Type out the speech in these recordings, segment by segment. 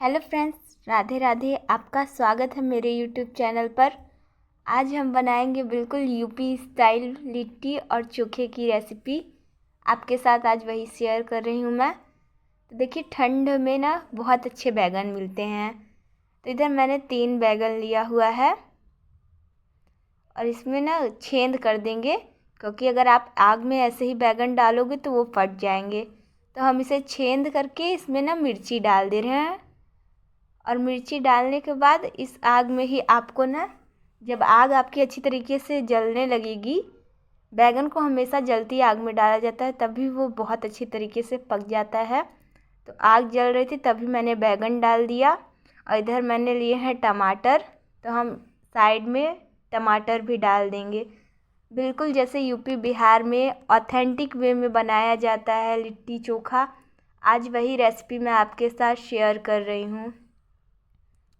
Hello friends, Radhe Radhe. आपका स्वागत है मेरे यूट्यूब चैनल पर। आज हम बनाएंगे बिल्कुल यूपी स्टाइल लिट्टी और चोखे की रेसिपी। आपके साथ आज वही शेयर कर रही हूँ मैं। तो देखिए, ठंड में ना बहुत अच्छे बैगन मिलते हैं। तो इधर मैंने 3 बैगन लिया हुआ है और इसमें ना छेद कर देंगे, क्योंकि अगर आप आग में ऐसे ही बैगन डालोगे तो वो फट जाएंगे। तो हम इसे छेद करके इसमें ना मिर्ची डाल दे रहे हैं। और मिर्ची डालने के बाद इस आग में ही आपको ना, जब आग आपकी अच्छी तरीके से जलने लगेगी, बैगन को हमेशा जलती आग में डाला जाता है, तभी वो बहुत अच्छी तरीके से पक जाता है। तो आग जल रही थी तभी मैंने बैगन डाल दिया। और इधर मैंने लिए हैं टमाटर, तो हम साइड में टमाटर भी डाल देंगे। बिल्कुल जैसे यूपी बिहार में ऑथेंटिक वे में बनाया जाता है लिट्टी चोखा, आज वही रेसिपी मैं आपके साथ शेयर कर रही हूँ।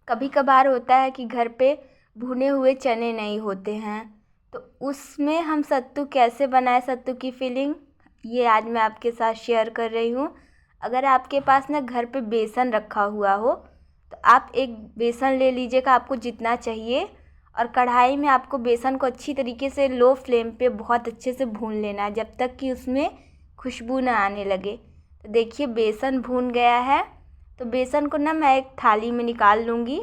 कभी कभार होता है कि घर पे भुने हुए चने नहीं होते हैं, तो उसमें हम सत्तू कैसे बनाएं, सत्तू की फिलिंग, ये आज मैं आपके साथ शेयर कर रही हूँ। अगर आपके पास ना घर पे बेसन रखा हुआ हो तो आप एक बेसन ले लीजिएगा, आपको जितना चाहिए। और कढ़ाई में आपको बेसन को अच्छी तरीके से लो फ्लेम पे बहुत अच्छे से भून लेना है, जब तक कि उसमें खुशबू ना आने लगे। तो देखिए, बेसन भून गया है। तो बेसन को ना मैं एक थाली में निकाल लूँगी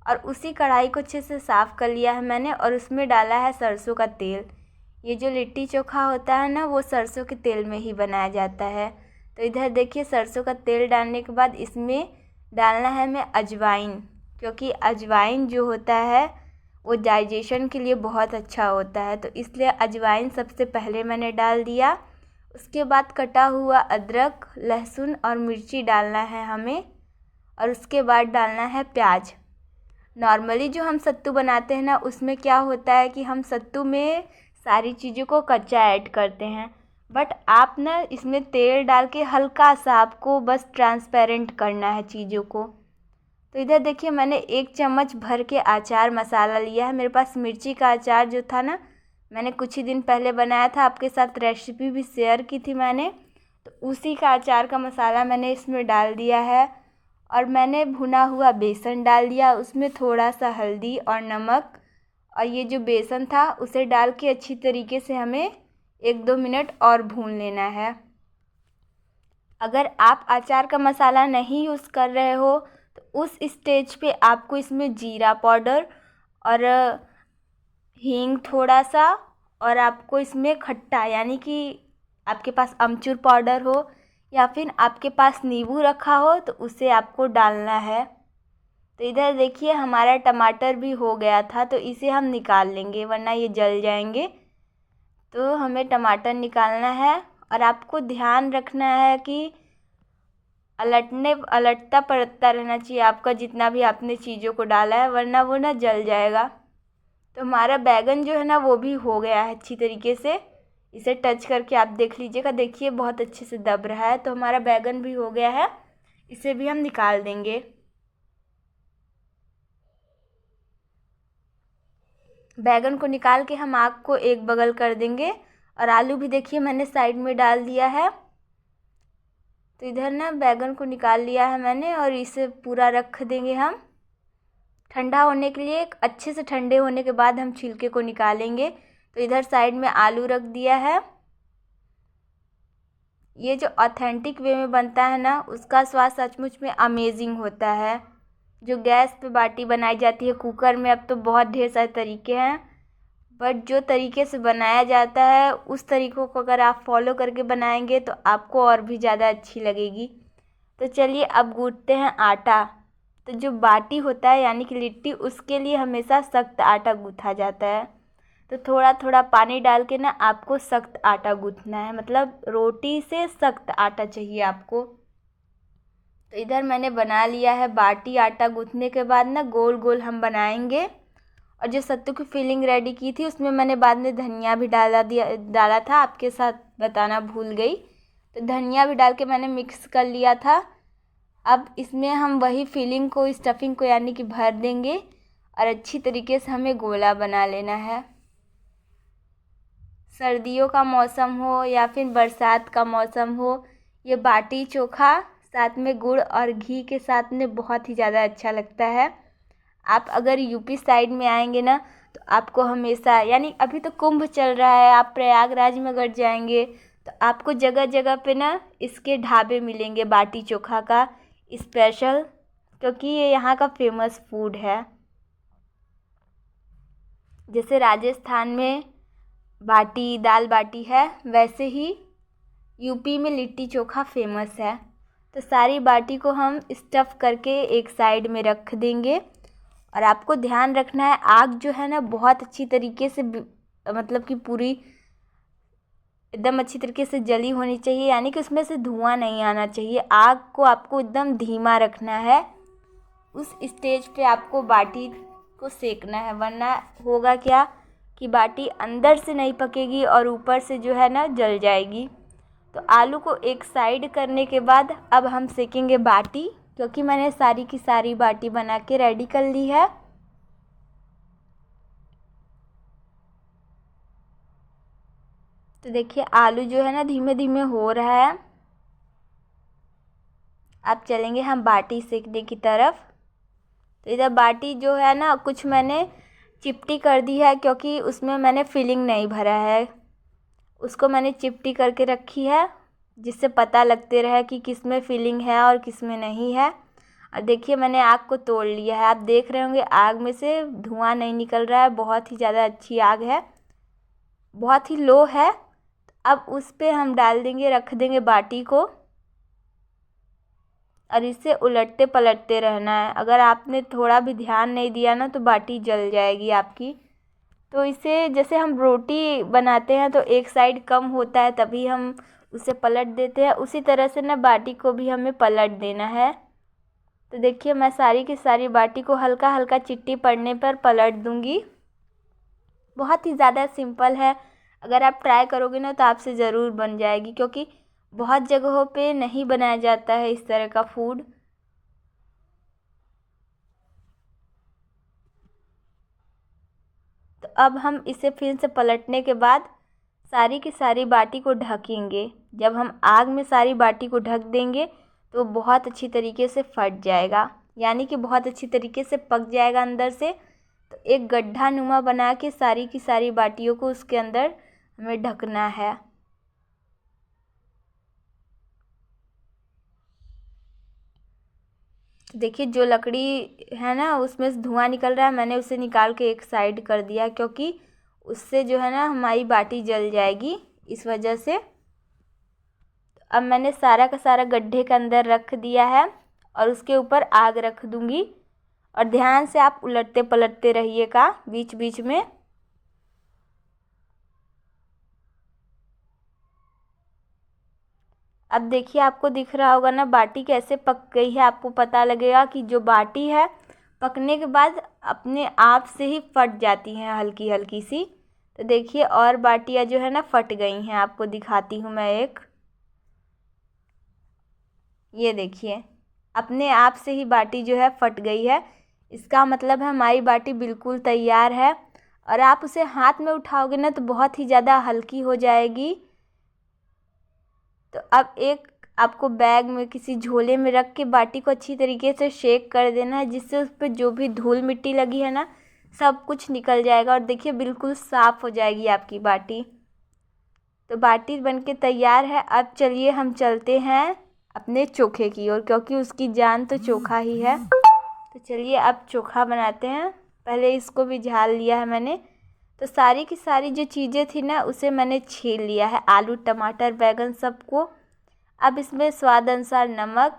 और उसी कढ़ाई को अच्छे से साफ़ कर लिया है मैंने, और उसमें डाला है सरसों का तेल। ये जो लिट्टी चोखा होता है ना, वो सरसों के तेल में ही बनाया जाता है। तो इधर देखिए, सरसों का तेल डालने के बाद इसमें डालना है मैं अजवाइन, क्योंकि अजवाइन जो होता है वो डाइजेशन के लिए बहुत अच्छा होता है। तो इसलिए अजवाइन सबसे पहले मैंने डाल दिया। उसके बाद कटा हुआ अदरक, लहसुन और मिर्ची डालना है हमें। और उसके बाद डालना है प्याज। नॉर्मली जो हम सत्तू बनाते हैं ना, उसमें क्या होता है कि हम सत्तू में सारी चीज़ों को कच्चा ऐड करते हैं, बट आप ना इसमें तेल डाल के हल्का सा आपको बस ट्रांसपेरेंट करना है चीज़ों को। तो इधर देखिए, मैंने 1 चम्मच भर के अचार मसाला लिया है। मेरे पास मिर्ची का अचार जो था ना, मैंने कुछ ही दिन पहले बनाया था, आपके साथ रेसिपी भी शेयर की थी मैंने। तो उसी का अचार का मसाला मैंने इसमें डाल दिया है। और मैंने भुना हुआ बेसन डाल दिया, उसमें थोड़ा सा हल्दी और नमक, और ये जो बेसन था उसे डाल के अच्छी तरीके से हमें 1-2 मिनट और भून लेना है। अगर आप अचार का मसाला नहीं यूज़ कर रहे हो तो उस स्टेज पे आपको इसमें जीरा पाउडर और हींग थोड़ा सा, और आपको इसमें खट्टा, यानी कि आपके पास अमचूर पाउडर हो या फिर आपके पास नींबू रखा हो तो उसे आपको डालना है। तो इधर देखिए, हमारा टमाटर भी हो गया था, तो इसे हम निकाल लेंगे वरना ये जल जाएंगे। तो हमें टमाटर निकालना है और आपको ध्यान रखना है कि अलटता पड़ता रहना चाहिए आपका, जितना भी आपने चीज़ों को डाला है, वरना वो ना जल जाएगा। तो हमारा बैगन जो है ना, वो भी हो गया है अच्छी तरीके से। इसे टच करके आप देख लीजिएगा, देखिए बहुत अच्छे से दब रहा है। तो हमारा बैगन भी हो गया है, इसे भी हम निकाल देंगे। बैगन को निकाल के हम आग को एक बगल कर देंगे। और आलू भी देखिए मैंने साइड में डाल दिया है। तो इधर ना बैगन को निकाल लिया है मैंने, और इसे पूरा रख देंगे हम ठंडा होने के लिए। अच्छे से ठंडे होने के बाद हम छिलके को निकालेंगे। तो इधर साइड में आलू रख दिया है। ये जो ऑथेंटिक वे में बनता है ना, उसका स्वाद सचमुच में अमेजिंग होता है। जो गैस पे बाटी बनाई जाती है कुकर में, अब तो बहुत ढेर सारे तरीके हैं, बट जो तरीके से बनाया जाता है उस तरीक़ों को अगर आप फॉलो करके बनाएंगे तो आपको और भी ज़्यादा अच्छी लगेगी। तो चलिए, अब गूँथते हैं आटा। तो जो बाटी होता है यानी कि लिट्टी, उसके लिए हमेशा सख्त आटा गूँथा जाता है। तो थोड़ा थोड़ा पानी डाल के ना आपको सख्त आटा गूँथना है, मतलब रोटी से सख्त आटा चाहिए आपको। तो इधर मैंने बना लिया है बाटी। आटा गूँथने के बाद ना गोल गोल हम बनाएंगे। और जो सत्तू की फिलिंग रेडी की थी उसमें मैंने बाद में धनिया भी डाला था, आपके साथ बताना भूल गई। तो धनिया भी डाल के मैंने मिक्स कर लिया था। अब इसमें हम वही फिलिंग को, स्टफिंग को यानी कि भर देंगे, और अच्छी तरीके से हमें गोला बना लेना है। सर्दियों का मौसम हो या फिर बरसात का मौसम हो, ये बाटी चोखा साथ में गुड़ और घी के साथ में बहुत ही ज़्यादा अच्छा लगता है। आप अगर यूपी साइड में आएंगे ना तो आपको हमेशा, यानी अभी तो कुंभ चल रहा है, आप प्रयागराज में अगर जाएंगे तो आपको जगह जगह पे ना इसके ढाबे मिलेंगे बाटी चोखा का स्पेशल, क्योंकि ये यहाँ का फेमस फूड है। जैसे राजस्थान में बाटी दाल बाटी है, वैसे ही यूपी में लिट्टी चोखा फेमस है। तो सारी बाटी को हम स्टफ़ करके एक साइड में रख देंगे। और आपको ध्यान रखना है आग जो है ना बहुत अच्छी तरीके से मतलब कि पूरी एकदम अच्छी तरीके से जली होनी चाहिए, यानी कि उसमें से धुआं नहीं आना चाहिए। आग को आपको एकदम धीमा रखना है। उस स्टेज पे आपको बाटी को सेकना है, वरना होगा क्या कि बाटी अंदर से नहीं पकेगी और ऊपर से जो है ना जल जाएगी। तो आलू को एक साइड करने के बाद अब हम सेकेंगे बाटी, क्योंकि मैंने सारी की सारी बाटी बना के रेडी कर ली है। तो देखिए आलू जो है ना धीमे धीमे हो रहा है। अब चलेंगे हम बाटी सेकने की तरफ। तो इधर बाटी जो है ना कुछ मैंने चिपटी कर दी है, क्योंकि उसमें मैंने फिलिंग नहीं भरा है, उसको मैंने चिपटी करके रखी है जिससे पता लगते रहे कि किस में फिलिंग है और किस में नहीं है। और देखिए मैंने आग को तोड़ लिया है, आप देख रहे होंगे आग में से धुआं नहीं निकल रहा है, बहुत ही ज़्यादा अच्छी आग है, बहुत ही लो है। अब उस पर हम डाल देंगे, रख देंगे बाटी को और इसे उलटते पलटते रहना है। अगर आपने थोड़ा भी ध्यान नहीं दिया ना तो बाटी जल जाएगी आपकी। तो इसे जैसे हम रोटी बनाते हैं तो एक साइड कम होता है तभी हम उसे पलट देते हैं, उसी तरह से ना बाटी को भी हमें पलट देना है। तो देखिए मैं सारी की सारी बाटी को हल्का हल्का चिट्टी पड़ने पर पलट दूंगी। बहुत ही ज़्यादा सिंपल है, अगर आप ट्राई करोगे ना तो आपसे ज़रूर बन जाएगी, क्योंकि बहुत जगहों पे नहीं बनाया जाता है इस तरह का फूड। तो अब हम इसे फिर से पलटने के बाद सारी की सारी बाटी को ढकेंगे। जब हम आग में सारी बाटी को ढक देंगे तो बहुत अच्छी तरीके से फट जाएगा, यानी कि बहुत अच्छी तरीके से पक जाएगा अंदर से। तो एक गड्ढा नुमा बना के सारी की सारी बाटियों को उसके अंदर हमें ढकना है। देखिए जो लकड़ी है ना उसमें से धुआं निकल रहा है, मैंने उसे निकाल के एक साइड कर दिया, क्योंकि उससे जो है ना हमारी बाटी जल जाएगी इस वजह से। अब मैंने सारा का सारा गड्ढे के अंदर रख दिया है और उसके ऊपर आग रख दूंगी। और ध्यान से आप उलटते पलटते रहिएगा बीच बीच में। अब देखिए आपको दिख रहा होगा ना बाटी कैसे पक गई है, आपको पता लगेगा कि जो बाटी है पकने के बाद अपने आप से ही फट जाती हैं हल्की हल्की सी। तो देखिए और बाटियाँ जो है ना फट गई हैं, आपको दिखाती हूँ मैं एक, ये देखिए अपने आप से ही बाटी जो है फट गई है। इसका मतलब है हमारी बाटी बिल्कुल तैयार है। और आप उसे हाथ में उठाओगे ना तो बहुत ही ज़्यादा हल्की हो जाएगी। तो अब एक आपको बैग में किसी झोले में रख के बाटी को अच्छी तरीके से शेक कर देना है, जिससे उस पर जो भी धूल मिट्टी लगी है ना सब कुछ निकल जाएगा और देखिए बिल्कुल साफ़ हो जाएगी आपकी बाटी। तो बाटी बनके तैयार है। अब चलिए हम चलते हैं अपने चोखे की ओर, क्योंकि उसकी जान तो चोखा ही है। तो चलिए अब चोखा बनाते हैं। पहले इसको भी झाल लिया है मैंने। तो सारी की सारी जो चीज़ें थी ना उसे मैंने छील लिया है, आलू टमाटर बैगन सबको। अब इसमें स्वाद अनुसार नमक,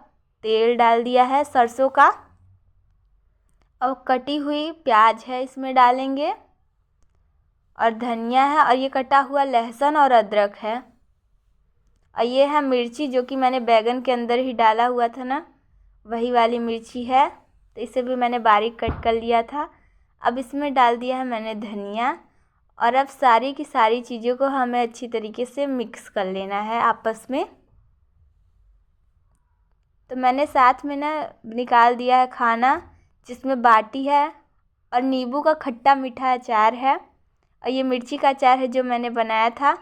तेल डाल दिया है सरसों का, और कटी हुई प्याज है इसमें डालेंगे, और धनिया है, और ये कटा हुआ लहसुन और अदरक है, और ये है मिर्ची जो कि मैंने बैगन के अंदर ही डाला हुआ था ना, वही वाली मिर्ची है। तो इसे भी मैंने बारीक कट कर लिया था। अब इसमें डाल दिया है मैंने धनिया। और अब सारी की सारी चीज़ों को हमें अच्छी तरीके से मिक्स कर लेना है आपस में। तो मैंने साथ में ना निकाल दिया है खाना, जिसमें बाटी है और नींबू का खट्टा मीठा अचार है, और ये मिर्ची का अचार है जो मैंने बनाया था।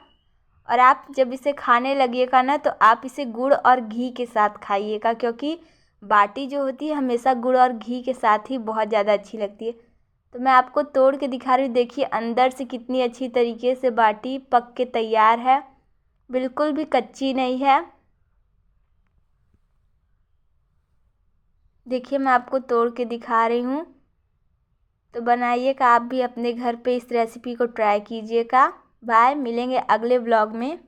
और आप जब इसे खाने लगिएगा ना तो आप इसे गुड़ और घी के साथ खाइएगा, क्योंकि बाटी जो होती है हमेशा गुड़ और घी के साथ ही बहुत ज़्यादा अच्छी लगती है। तो मैं आपको तोड़ के दिखा रही हूँ, देखिए अंदर से कितनी अच्छी तरीके से बाटी पक के तैयार है, बिल्कुल भी कच्ची नहीं है। देखिए मैं आपको तोड़ के दिखा रही हूँ। तो बनाइएगा आप भी अपने घर पे, इस रेसिपी को ट्राई कीजिएगा। बाय, मिलेंगे अगले व्लॉग में।